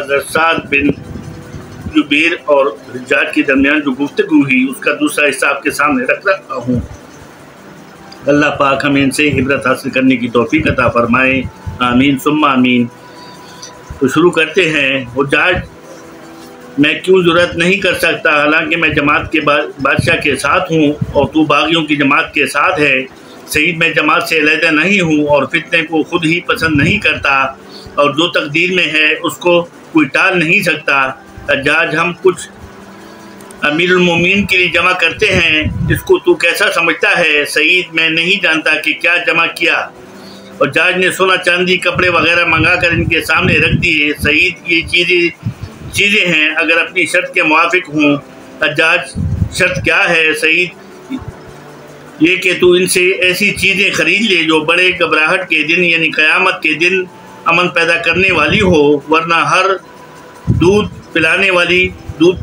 حضرت سعد بن جبیر اور حجاج کے درمیان جو گفتگو ہوئی اس کا دوسرا حصہ آپ کے سامنے رکھ رہا ہوں۔ اللہ پاک ہمیں ان سے عبرت حاصل کرنے کی توفیق عطا فرمائے، آمین ثم آمین۔ تو شروع کرتے ہیں۔ حجاج میں کیوں جرأت نہیں کر سکتا حالانکہ میں جماعت کے بادشاہ کے ساتھ ہوں اور تو باغیوں کی جماعت کے ساتھ ہے؟ سعید میں جماعت سے علیحدہ نہیں ہوں اور فتنے کو خود ہی پسند نہیں کرتا، اور جو تقدیر میں ہے اس کو کوئی ٹال نہیں سکتا۔ حجاج ہم کچھ امیر المومنین کے لیے جمع کرتے ہیں، اس کو تو کیسا سمجھتا ہے؟ سعید میں نہیں جانتا کہ کیا جمع کیا۔ حجاج نے سونا چاندی کپڑے وغیرہ منگا کر ان کے سامنے رکھ دیے۔ سعید یہ چیزیں ہیں اگر اپنی شرط کے موافق ہوں۔ حجاج شرط کیا ہے؟ سعید یہ کہ تو ان سے ایسی چیزیں خرید لے جو بڑے گھبراہٹ کے دن یعنی قیامت کے دن امن پیدا کرنے والی ہو، ورنہ ہر دودھ پلانے والی دودھ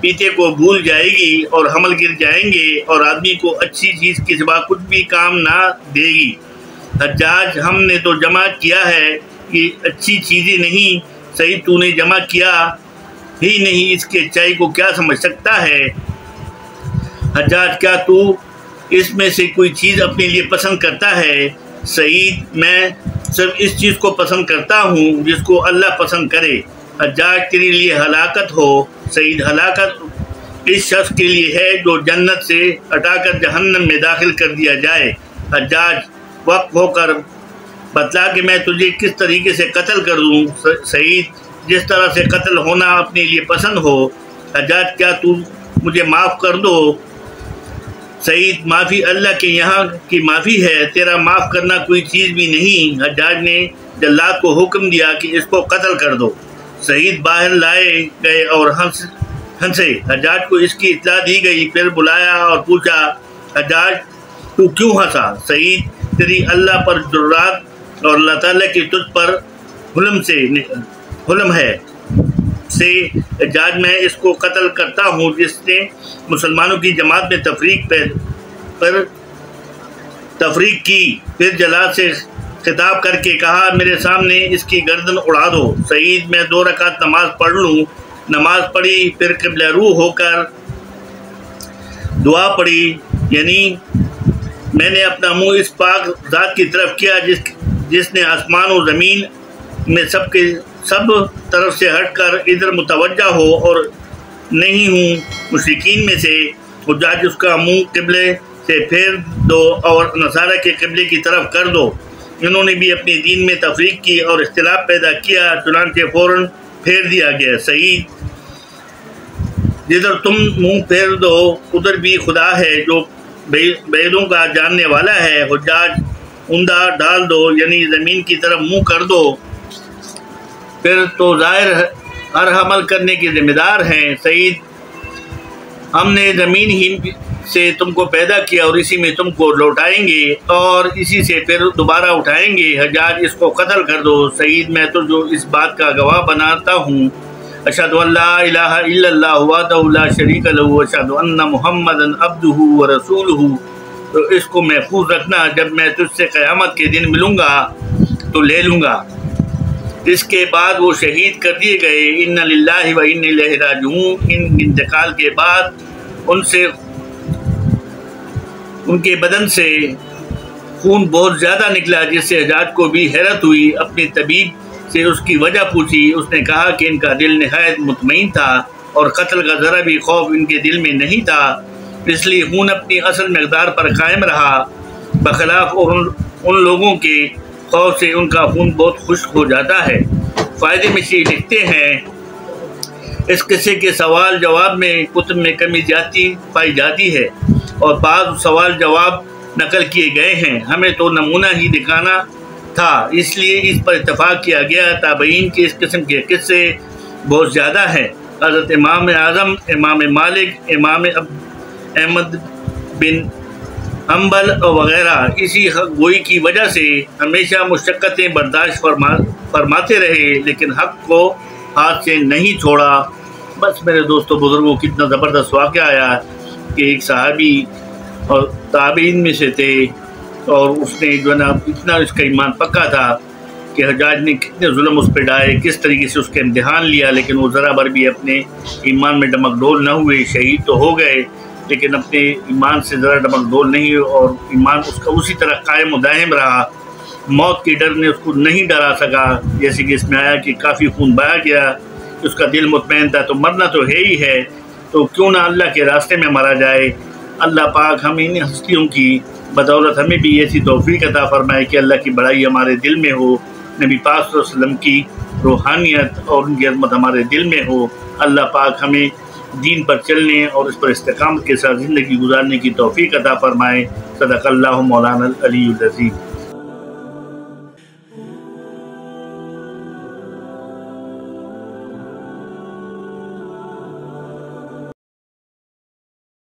پیتے کو بھول جائے گی اور حمل گر جائیں گے اور آدمی کو اچھی چیز کے سوا کچھ بھی کام نہ دے گی۔ حجاج ہم نے تو جمع کیا ہے کہ اچھی چیزیں نہیں۔ سعید تو نے جمع کیا ہی نہیں، اس کے اچائی کو کیا سمجھ سکتا ہے؟ حجاج کیا تو اس میں سے کوئی چیز اپنے لیے پسند کرتا ہے؟ سعید میں صرف اس چیز کو پسند کرتا ہوں جس کو اللہ پسند کرے۔ حجاج تیرے لیے ہلاکت ہو۔ سعید ہلاکت اس شخص کے لیے ہے جو جنت سے ہٹا کر جہنم میں داخل کر دیا جائے۔ حجاج وقف ہو کر بتلا کہ میں تجھے کس طریقے سے قتل کر دوں۔ سعید جس طرح سے قتل ہونا اپنے لیے پسند ہو۔ حجاج کیا تو مجھے معاف کر دو؟ سعید معافی اللہ کے یہاں کی معافی ہے، تیرا معاف کرنا کوئی چیز بھی نہیں۔ حجاج نے جلاد کو حکم دیا کہ اس کو قتل کر دو۔ سعید باہر لائے گئے اور ہنسے۔ حجاج کو اس کی اطلاع دی گئی، پھر بلایا اور پوچھا، حجاج تو کیوں ہنسا؟ سعید تیری اللہ پر جرات اور اللہ تعالیٰ کی تجھ پر حلم ہے سے حجاج میں اس کو قتل کرتا ہوں جس نے مسلمانوں کی جماعت میں تفریق کی۔ پھر جلاد سے خطاب کر کے کہا، میرے سامنے اس کی گردن اڑا دو۔ سعید میں 2 رکعت نماز پڑھ لوں۔ نماز پڑھی، پھر قبلہ رو ہو کر دعا پڑھی، یعنی میں نے اپنا منہ اس پاک ذات کی طرف کیا جس نے آسمان و زمین میں سب طرف سے ہٹ کر ادھر متوجہ ہو اور نہیں ہوں مشرکین میں سے۔ حجاج اس کا منہ قبلے سے پھیر دو اور نصارہ کے قبلے کی طرف کر دو۔ انہوں نے بھی اپنے دین میں تفریق کی اور اختلاف پیدا کیا، چنانچہ فوراً پھیر دیا گیا۔ سعید جدھر تم منہ پھیر دو ادھر بھی خدا ہے جو بعیدوں کا جاننے والا ہے۔ حجاج عمدہ ڈال دو، یعنی زمین کی طرف منہ کر دو، پھر تو ظاہر ہر حمل کرنے کے ذمہ دار ہیں۔ سعید ہم نے زمین ہی سے تم کو پیدا کیا اور اسی میں تم کو لوٹائیں گے اور اسی سے پھر دوبارہ اٹھائیں گے۔ حجاج اس کو قتل کر دو۔ سعید میں تو جو اس بات کا گواہ بناتا ہوں، اشہد ان لا الہ الا اللہ وحدہ لا شریک لہ واشہد ان محمدا عبدہ ورسولہ، تو اس کو محفوظ رکھنا، جب میں تجھ سے قیامت کے دن ملوں گا تو لے لوں گا۔ اس کے بعد وہ شہید کر دیے گئے۔ ان للہ و انا الیہ راجعون۔ ان انتقال کے بعد ان کے بدن سے خون بہت زیادہ نکلا، جس سے حجاج کو بھی حیرت ہوئی۔ اپنے طبیب سے اس کی وجہ پوچھی، اس نے کہا کہ ان کا دل نہایت مطمئن تھا اور قتل کا ذرا بھی خوف ان کے دل میں نہیں تھا، اس لیے خون اپنی اصل مقدار پر قائم رہا، بخلاف ان لوگوں کے خوف سے ان کا خون بہت خشک ہو جاتا ہے۔ فائدے میں سے لکھتے ہیں، اس قصے کے سوال جواب میں کتب میں کمی زیادتی پائی جاتی ہے اور بعض سوال جواب نقل کیے گئے ہیں، ہمیں تو نمونہ ہی دکھانا تھا، اس لیے اس پر اتفاق کیا گیا۔ تابعین کے اس قسم کے قصے بہت زیادہ ہیں۔ حضرت امام اعظم، امام مالک، امام احمد بن حنبل وغیرہ اسی حق گوئی کی وجہ سے ہمیشہ مشقتیں برداشت فرماتے رہے، لیکن حق کو ہاتھ سے نہیں چھوڑا۔ بس میرے دوستوں بزرگوں، کتنا زبردست واقعہ آیا کہ ایک صحابی اور تابعین میں سے تھے، اور اس نے جو ہے نا اتنا اس کا ایمان پکا تھا کہ حجاج نے کتنے ظلم اس پہ ڈائے، کس طریقے سے اس کے امتحان لیا، لیکن وہ ذرا بھر بھی اپنے ایمان میں ڈمک ڈول نہ ہوئے۔ شہید تو ہو گئے لیکن اپنے ایمان سے ذرا ڈمک ڈول نہیں ہوئے، اور ایمان اس کا اسی طرح قائم و دائم رہا۔ موت کے ڈر نے اس کو نہیں ڈرا سکا، جیسے کہ اس میں آیا کہ کافی خون بہا گیا، کہ اس کا دل مطمئن تھا تو مرنا تو ہے ہی ہے، تو کیوں نہ اللہ کے راستے میں مرا جائے۔ اللہ پاک ہم ان ہستیوں کی بدولت ہمیں بھی ایسی توفیق عطا فرمائے کہ اللہ کی بڑائی ہمارے دل میں ہو، نبی پاک صلی اللہ علیہ وسلم کی روحانیت اور ان کی عظمت ہمارے دل میں ہو۔ اللہ پاک ہمیں دین پر چلنے اور اس پر استقامت کے ساتھ زندگی گزارنے کی توفیق عطا فرمائے۔ صدق اللہ مولانا العلی العظیم۔